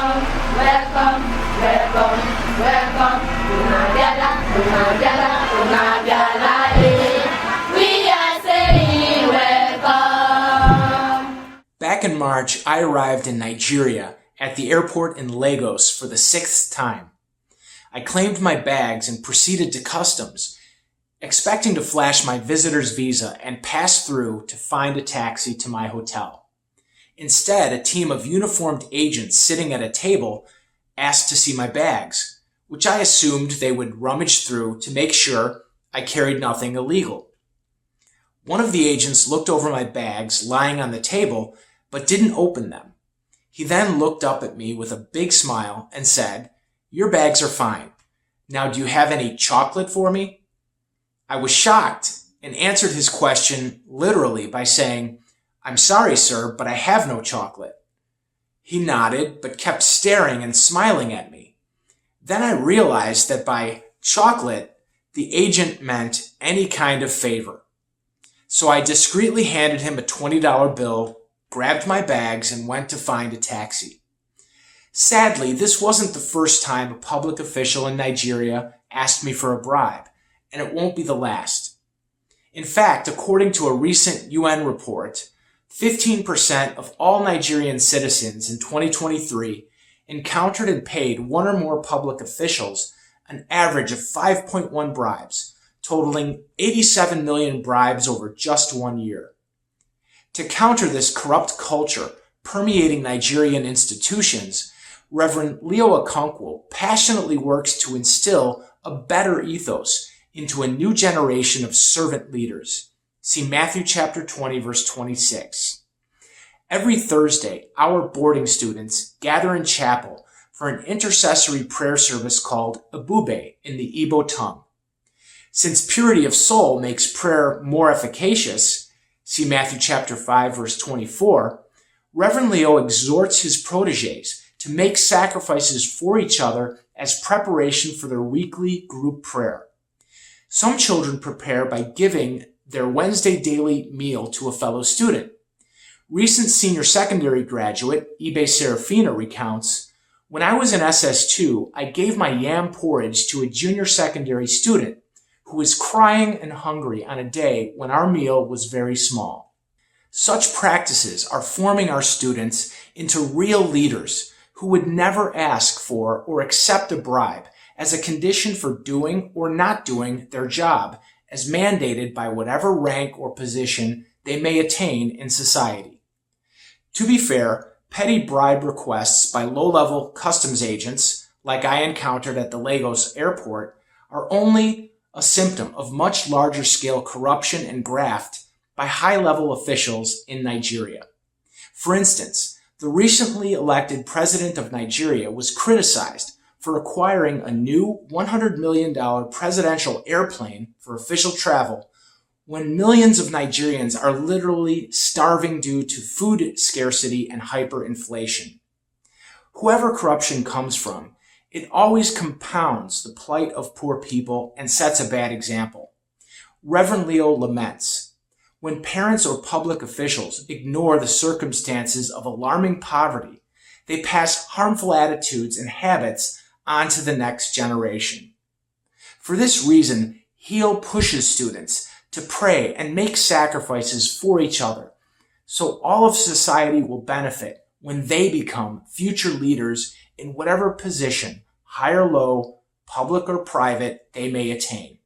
welcome, welcome, welcome. We are saying welcome. Back in March, I arrived in Nigeria at the airport in Lagos for the 6th time. I claimed my bags and proceeded to customs, expecting to flash my visitor's visa and pass through to find a taxi to my hotel. Instead, a team of uniformed agents sitting at a table asked to see my bags, which I assumed they would rummage through to make sure I carried nothing illegal. One of the agents looked over my bags lying on the table, but didn't open them. He then looked up at me with a big smile and said, "Your bags are fine. Now, do you have any chocolate for me?" I was shocked and answered his question literally by saying, "I'm sorry, sir, but I have no chocolate." He nodded, but kept staring and smiling at me. Then I realized that by chocolate, the agent meant any kind of favor. So I discreetly handed him a $20 bill, grabbed my bags, and went to find a taxi. Sadly, this wasn't the first time a public official in Nigeria asked me for a bribe, and it won't be the last. In fact, according to a recent UN report, 15% of all Nigerian citizens in 2023 encountered and paid one or more public officials an average of 5.1 bribes, totaling 87 million bribes over just 1 year. To counter this corrupt culture permeating Nigerian institutions, Reverend Leo Okonkwo passionately works to instill a better ethos into a new generation of servant leaders. See Matthew chapter 20, verse 26. Every Thursday, our boarding students gather in chapel for an intercessory prayer service called Bribe in the Igbo tongue. Since purity of soul makes prayer more efficacious, see Matthew chapter 5, verse 24, Reverend Leo exhorts his proteges to make sacrifices for each other as preparation for their weekly group prayer. Some children prepare by giving their Wednesday daily meal to a fellow student. Recent senior secondary graduate Ibe Serafina recounts, "When I was in SS2, I gave my yam porridge to a junior secondary student who was crying and hungry on a day when our meal was very small." Such practices are forming our students into real leaders who would never ask for or accept a bribe as a condition for doing or not doing their job, as mandated by whatever rank or position they may attain in society. To be fair, petty bribe requests by low-level customs agents, like I encountered at the Lagos airport, are only a symptom of much larger scale corruption and graft by high-level officials in Nigeria. For instance, the recently elected president of Nigeria was criticized for acquiring a new $100 million presidential airplane for official travel when millions of Nigerians are literally starving due to food scarcity and hyperinflation. Whoever corruption comes from, it always compounds the plight of poor people and sets a bad example. Reverend Leo laments, "When parents or public officials ignore the circumstances of alarming poverty, they pass harmful attitudes and habits on to the next generation." For this reason, Heal pushes students to pray and make sacrifices for each other, so all of society will benefit when they become future leaders in whatever position, high or low, public or private, they may attain.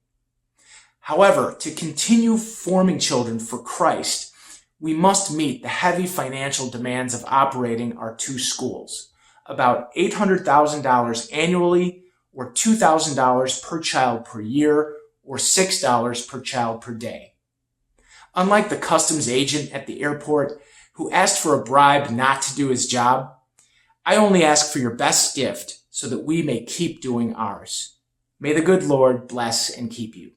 However, to continue forming children for Christ, we must meet the heavy financial demands of operating our two schools, about $800,000 annually, or $2,000 per child per year, or $6 per child per day. Unlike the customs agent at the airport who asked for a bribe not to do his job, I only ask for your best gift so that we may keep doing ours. May the good Lord bless and keep you.